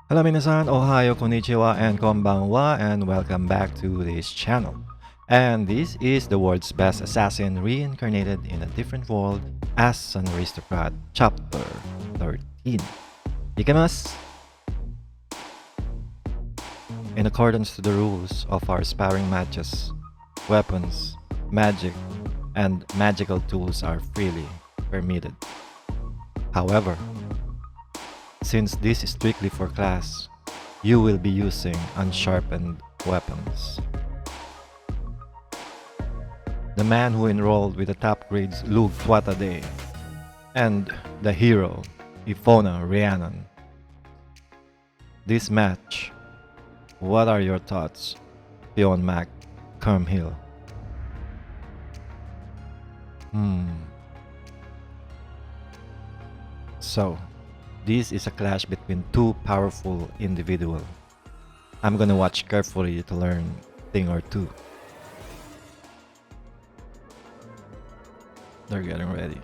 Hello minasan, ohayo konnichiwa and konbanwa and welcome back to this channel. And this is the world's best assassin reincarnated in a different world as an aristocrat, chapter 13. Ikemas! In accordance to the rules of our sparring matches, weapons, magic, and magical tools are freely permitted. However, since this is strictly for class, you will be using unsharpened weapons. The man who enrolled with the top grades Lugh and the hero Epona Rhiannon. This match, what are your thoughts, Pion Mac Kermhill? So, this is a clash between two powerful individuals. I'm gonna watch carefully to learn thing or two. They're getting ready.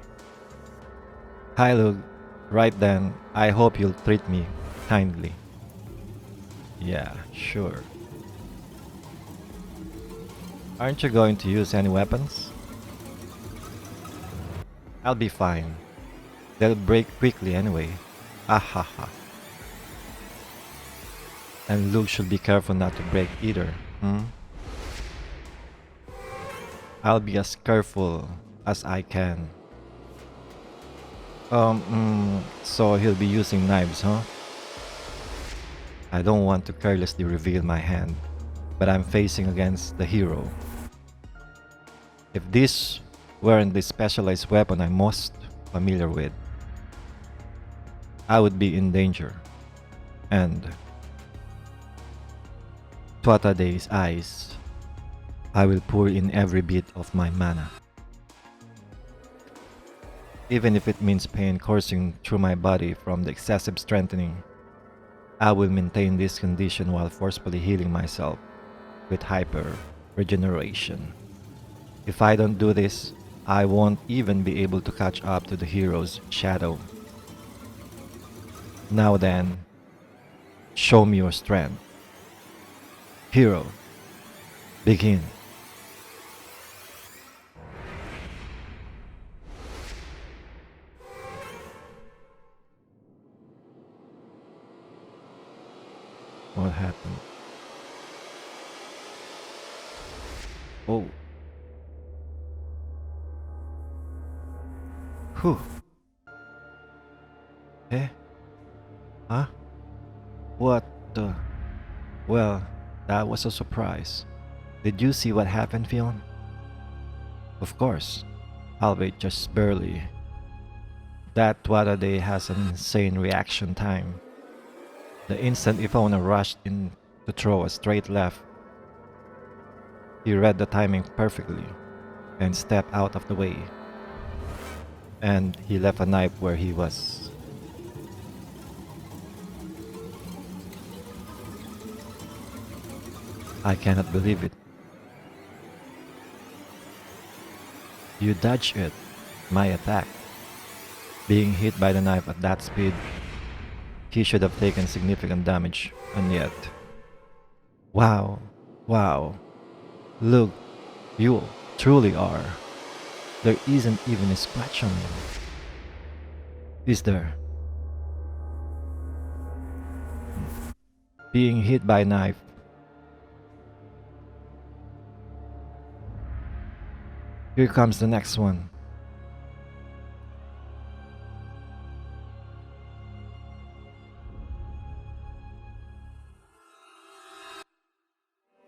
Hi Lugh. Right then, I hope you'll treat me kindly. Yeah, sure. Aren't you going to use any weapons? I'll be fine. They'll break quickly anyway. Ahaha. And Luke should be careful not to break either. I'll be as careful as I can. So he'll be using knives, huh? I don't want to carelessly reveal my hand, but I'm facing against the hero. If this weren't the specialized weapon I'm most familiar with, I would be in danger. And Tuatade's eyes, I will pour in every bit of my mana. Even if it means pain coursing through my body from the excessive strengthening, I will maintain this condition while forcefully healing myself with hyper regeneration. If I don't do this, I won't even be able to catch up to the hero's shadow. Now then, show me your strength. Hero, begin. What happened? Oh. Whew. Eh? Huh? What the? Well, that was a surprise. Did you see what happened, Fion? Of course, albeit just barely. That Tuatade has an insane reaction time. The instant Epona rushed in to throw a straight left, he read the timing perfectly and stepped out of the way. And he left a knife where he was. I cannot believe it. You dodged it, my attack. Being hit by the knife at that speed, he should have taken significant damage, and yet... Wow, wow. Look, you truly are. There isn't even a scratch on you. Is there? Being hit by a knife. Here comes the next one.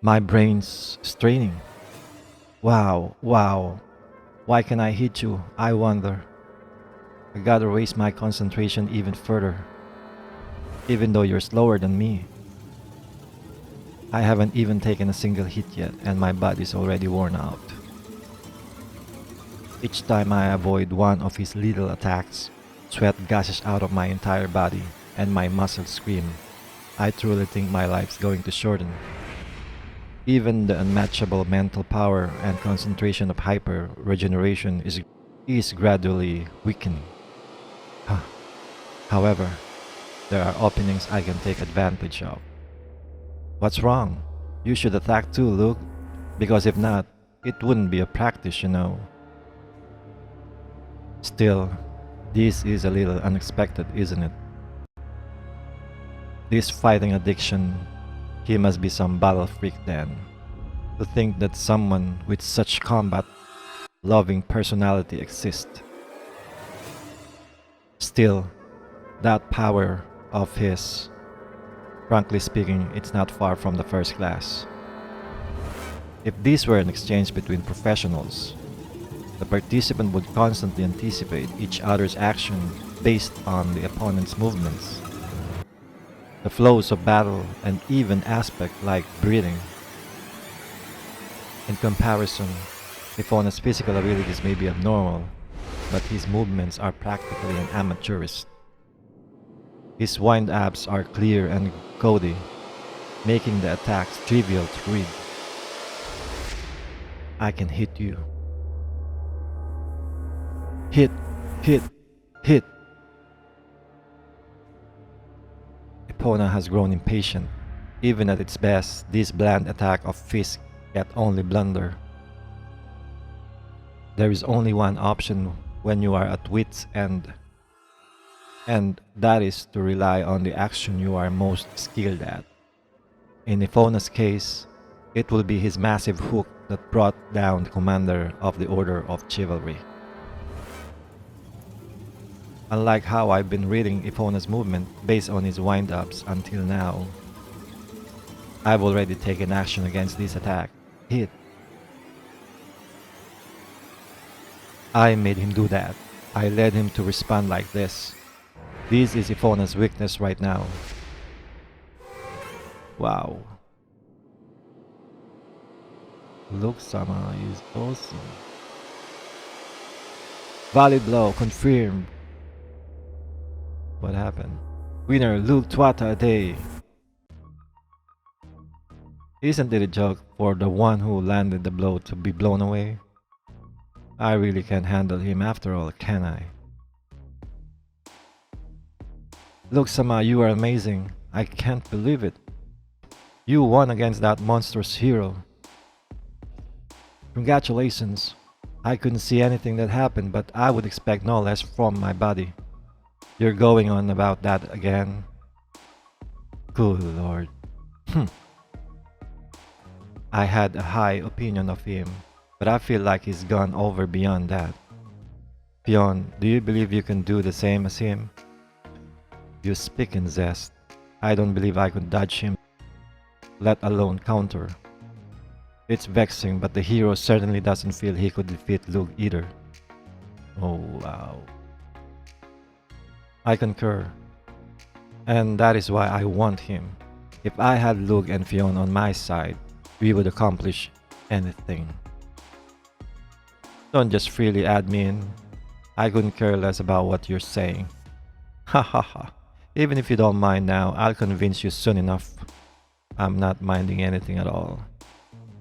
My brain's straining. Wow, wow. Why can I hit you? I wonder. I gotta raise my concentration even further. Even though you're slower than me. I haven't even taken a single hit yet and my body's already worn out. Each time I avoid one of his lethal attacks, sweat gushes out of my entire body and my muscles scream. I truly think my life's going to shorten. Even the unmatchable mental power and concentration of hyper regeneration is gradually weakening. However, There are openings I can take advantage of. What's wrong? You should attack too, Luke. Because if not, it wouldn't be a practice, you know. Still, this is a little unexpected, isn't it? This fighting addiction, he must be some battle freak then. To think that someone with such combat loving personality exists. Still, that power of his, frankly speaking, it's not far from the first class. If this were an exchange between professionals, the participant would constantly anticipate each other's action based on the opponent's movements, the flows of battle, and even aspects like breathing. In comparison, Epona's physical abilities may be abnormal, but his movements are practically an amateurist. His wind-ups are clear and gaudy, making the attacks trivial to read. I can hit you. Hit, hit, hit. Epona has grown impatient. Even at its best, this bland attack of fist get only blunder. There is only one option when you are at wit's end, and that is to rely on the action you are most skilled at. In Epona's case, it will be his massive hook that brought down the commander of the Order of Chivalry. Unlike how I've been reading Epona's movement based on his wind-ups until now, I've already taken action against this attack. Hit. I made him do that. I led him to respond like this. This is Epona's weakness right now. Wow. Lugh-sama is awesome. Valid blow confirmed. What happened? Winner Lugh Twata a day. Isn't it a joke for the one who landed the blow to be blown away? I really can't handle him after all, can I? Lugh-sama, you are amazing. I can't believe it. You won against that monstrous hero. Congratulations. I couldn't see anything that happened, but I would expect no less from my body. You're going on about that again? Good lord. I had a high opinion of him, but I feel like he's gone over beyond that. Pion, do you believe you can do the same as him? You speak in zest. I don't believe I could dodge him, let alone counter. It's vexing, but the hero certainly doesn't feel he could defeat Lugh either. Oh wow. I concur. And that is why I want him. If I had Lugh and Fionn on my side, we would accomplish anything. Don't just freely add me in. I couldn't care less about what you're saying. Ha ha ha. Even if you don't mind now, I'll convince you soon enough. I'm not minding anything at all.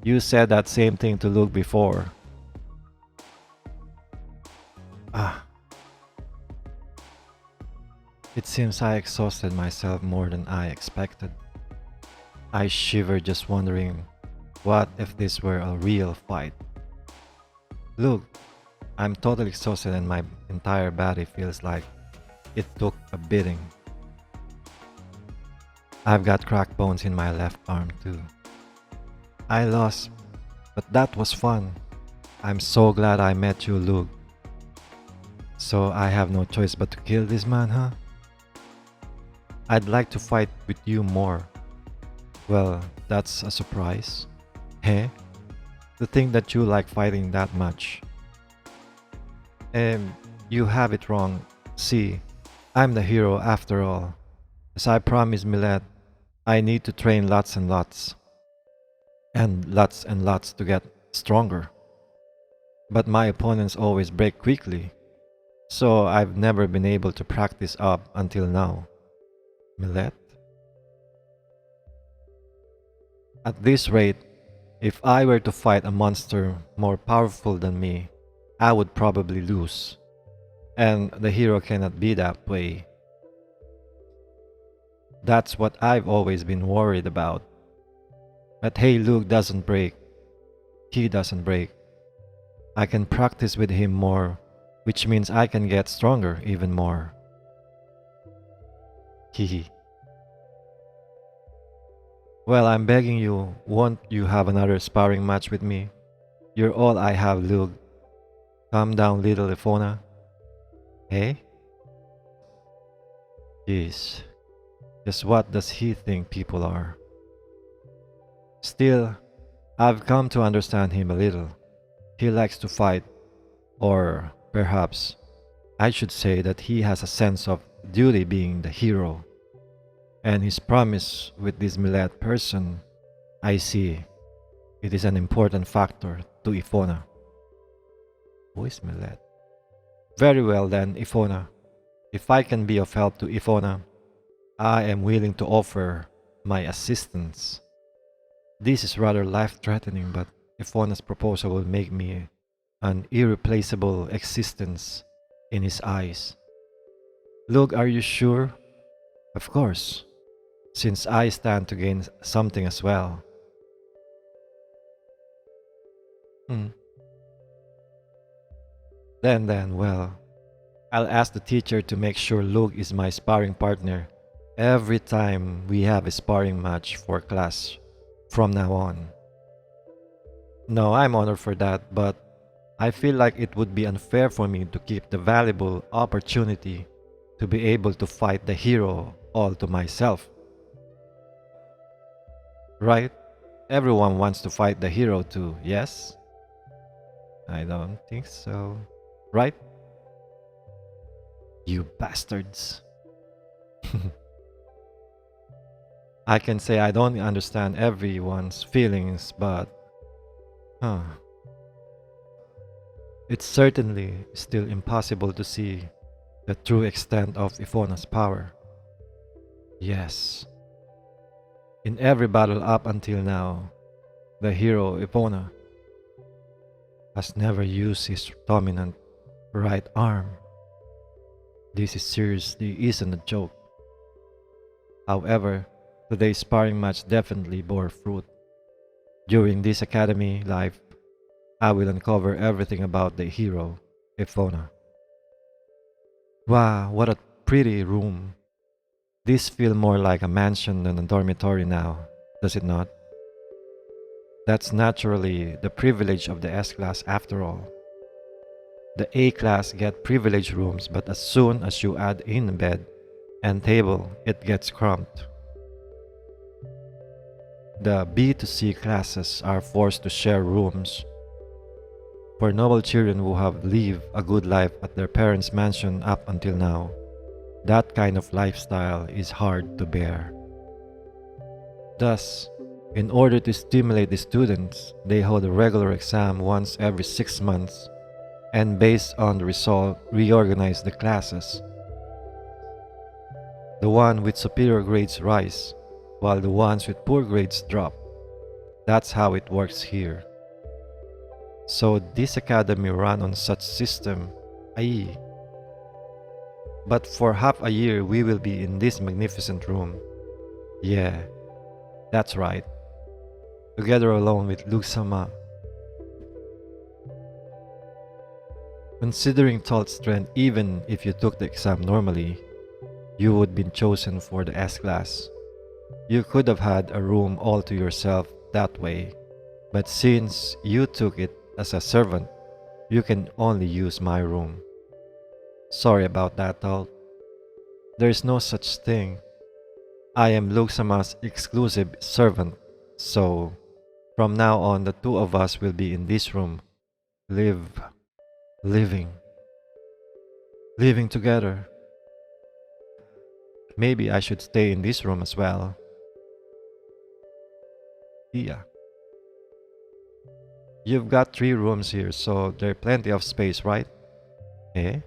You said that same thing to Lugh before. It seems I exhausted myself more than I expected. I shivered just wondering, what if this were a real fight? Look, I'm totally exhausted and my entire body feels like it took a beating. I've got cracked bones in my left arm too. I lost, but that was fun. I'm so glad I met you, Lugh. So I have no choice but to kill this man, huh? I'd like to fight with you more. Well, that's a surprise. Hey? To think that you like fighting that much. You have it wrong. See, I'm the hero after all. As I promised Millet, I need to train lots and lots. And lots to get stronger. But my opponents always break quickly. So I've never been able to practice up until now. Millet? At this rate, if I were to fight a monster more powerful than me, I would probably lose. And the hero cannot be that way. That's what I've always been worried about. But hey, Luke doesn't break. He doesn't break. I can practice with him more, which means I can get stronger even more. Hehe. Well, I'm begging you, won't you have another sparring match with me? You're all I have, Lugh. Calm down, little Epona. Hey? Jeez. Just what does he think people are? Still, I've come to understand him a little. He likes to fight, or perhaps I should say that he has a sense of duty being the hero. And his promise with this Millet person, I see, it is an important factor to Epona. Who is Millet? Very well then, Epona. If I can be of help to Epona, I am willing to offer my assistance. This is rather life-threatening, but Epona's proposal will make me an irreplaceable existence in his eyes. Look, are you sure? Of course, since I stand to gain something as well. Then, well, I'll ask the teacher to make sure Lugh is my sparring partner every time we have a sparring match for class from now on. No, I'm honored for that, but I feel like it would be unfair for me to keep the valuable opportunity to be able to fight the hero all to myself. Right? Everyone wants to fight the hero too, yes? I don't think so. Right? You bastards. I can say I don't understand everyone's feelings, but it's certainly still impossible to see the true extent of Epona's power. Yes. In every battle up until now, the hero Epona has never used his dominant right arm. This is seriously isn't a joke. However, today's sparring match definitely bore fruit. During this academy life, I will uncover everything about the hero, Epona. Wow, what a pretty room. This feels more like a mansion than a dormitory now, does it not? That's naturally the privilege of the S-class after all. The A-class get privileged rooms, but as soon as you add in a bed and table, it gets cramped. The B to C classes are forced to share rooms. For noble children who have lived a good life at their parents' mansion up until now, that kind of lifestyle is hard to bear. Thus, in order to stimulate the students, they hold a regular exam once every 6 months and based on the result, reorganize the classes. The ones with superior grades rise, while the ones with poor grades drop. That's how it works here. So this academy run on such system, i.e. But for half a year we will be in this magnificent room. Yeah, that's right. Together alone with Lugh-sama. Considering Talt strength, even if you took the exam normally, you would be chosen for the S-class. You could have had a room all to yourself that way, but since you took it as a servant, you can only use my room. Sorry about that, Talt. There is no such thing. I am Lugh-sama's exclusive servant, so from now on the two of us will be in this room. Living together. Maybe I should stay in this room as well. Yeah. You've got 3 rooms here, so there's plenty of space, right? Eh?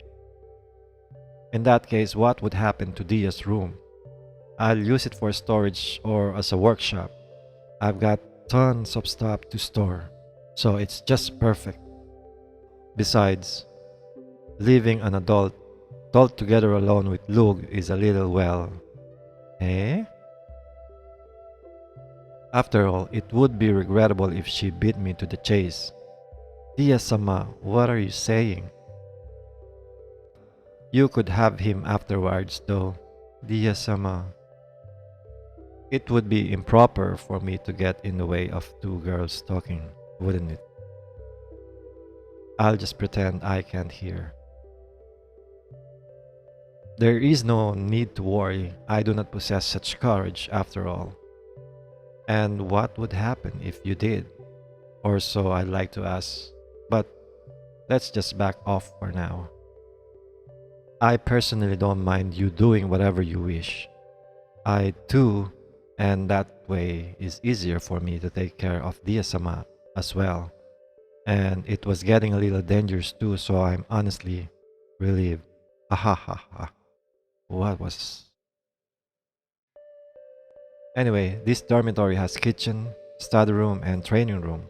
In that case, what would happen to Dia's room? I'll use it for storage or as a workshop. I've got tons of stuff to store, so it's just perfect. Besides, leaving an adult together alone with Lugh is a little, well, Eh? After all, it would be regrettable if she beat me to the chase. Dia-sama, what are you saying? You could have him afterwards, though. Dia-sama. It would be improper for me to get in the way of two girls talking, wouldn't it? I'll just pretend I can't hear. There is no need to worry. I do not possess such courage, after all. And what would happen if you did? Or so I'd like to ask. But let's just back off for now. I personally don't mind you doing whatever you wish. I too, and that way is easier for me to take care of Dia-sama as well. And it was getting a little dangerous too, so I'm honestly relieved. Ha. What was... Anyway, this dormitory has kitchen, study room, and training room.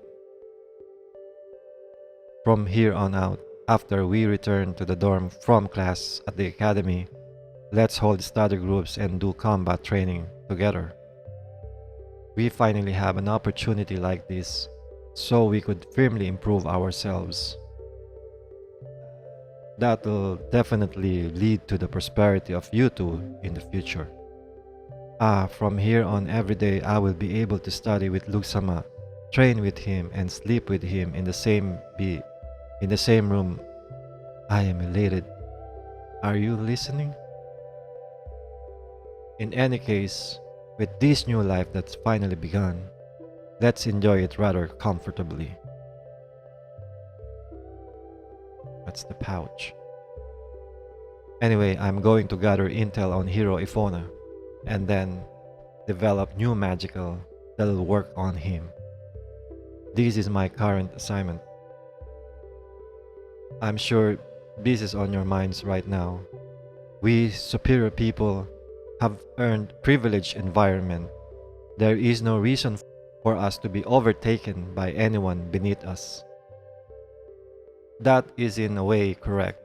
From here on out, after we return to the dorm from class at the academy, let's hold study groups and do combat training together. We finally have an opportunity like this, so we could firmly improve ourselves. That'll definitely lead to the prosperity of you two in the future. From here on every day I will be able to study with Lugh-sama, train with him, and sleep with him in the same room. I am elated. Are you listening? In any case, with this new life that's finally begun, let's enjoy it rather comfortably. That's the pouch. Anyway, I'm going to gather intel on Hero Epona and then develop new magical that'll work on him. This is my current assignment. I'm sure this is on your minds right now. We superior people have earned privileged environment. There is no reason for us to be overtaken by anyone beneath us. That is in a way correct.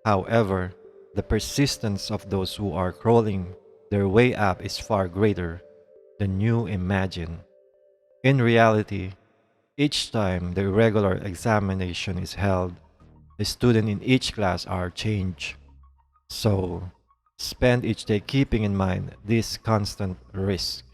However, the persistence of those who are crawling their way up is far greater than you imagine. In reality, each time the regular examination is held, the students in each class are changed. So, spend each day keeping in mind this constant risk.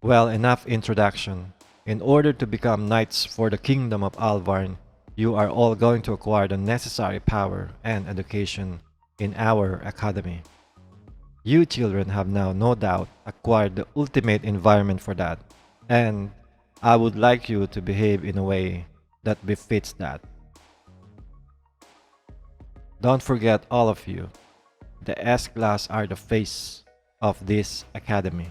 Well, enough introduction. In order to become knights for the kingdom of Alvarn, you are all going to acquire the necessary power and education in our academy. You children have now no doubt acquired the ultimate environment for that, and I would like you to behave in a way that befits that. Don't forget, all of you, the S-class are the face of this academy.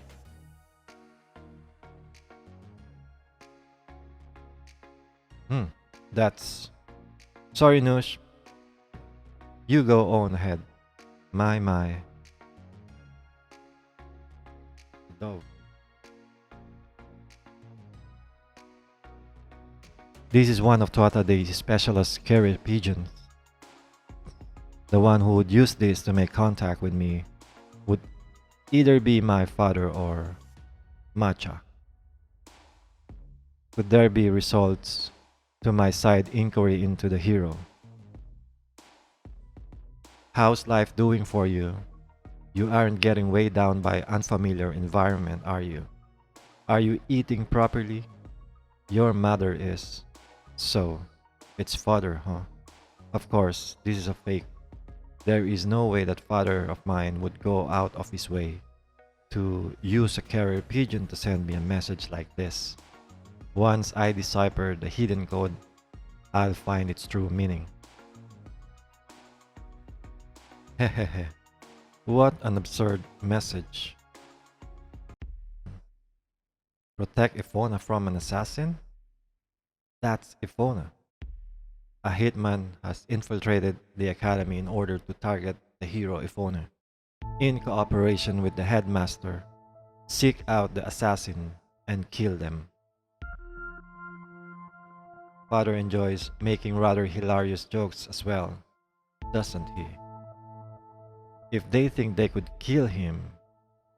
That's... Sorry, Noosh. You go on ahead. My. Dove. This is one of Tuatade's specialist carrier pigeons. The one who would use this to make contact with me would either be my father or Macha. Could there be results to my side inquiry into the hero? How's life doing for you? You aren't getting weighed down by unfamiliar environment, are you? Are you eating properly? Your mother is. So, it's father, huh? Of course, this is a fake. There is no way that father of mine would go out of his way to use a carrier pigeon to send me a message like this. Once I decipher the hidden code, I'll find its true meaning. Hehehe. What an absurd message. Protect Epona from an assassin? That's Epona. A hitman has infiltrated the academy in order to target the hero Epona. In cooperation with the headmaster, seek out the assassin and kill them. Father enjoys making rather hilarious jokes as well, doesn't he? If they think they could kill him,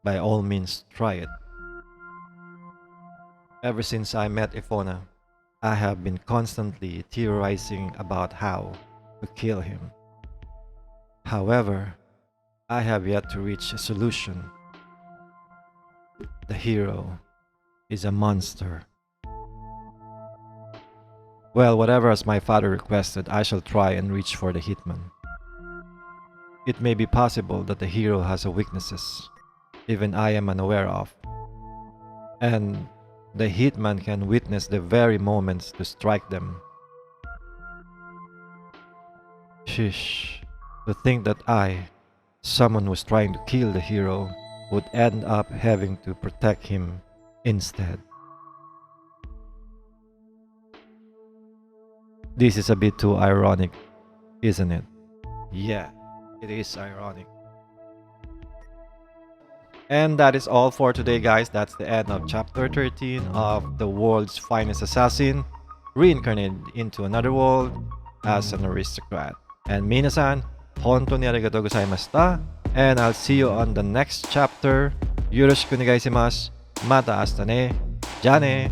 by all means try it. Ever since I met Epona, I have been constantly theorizing about how to kill him. However, I have yet to reach a solution. The hero is a monster. Well, whatever as my father requested, I shall try and reach for the hitman. It may be possible that the hero has a weaknesses, even I am unaware of. And the hitman can witness the very moments to strike them. Shish, to think that I, someone who was trying to kill the hero, would end up having to protect him instead. This is a bit too ironic, isn't it? Yeah, it is ironic. And that is all for today, guys. That's the end of chapter 13 of The World's Finest Assassin, reincarnated into another world as an aristocrat. And minasan, hontou ni arigatou gozaimashita. And I'll see you on the next chapter. Yoroshiku onegai shimasu. Mata ashita ne. Ja ne.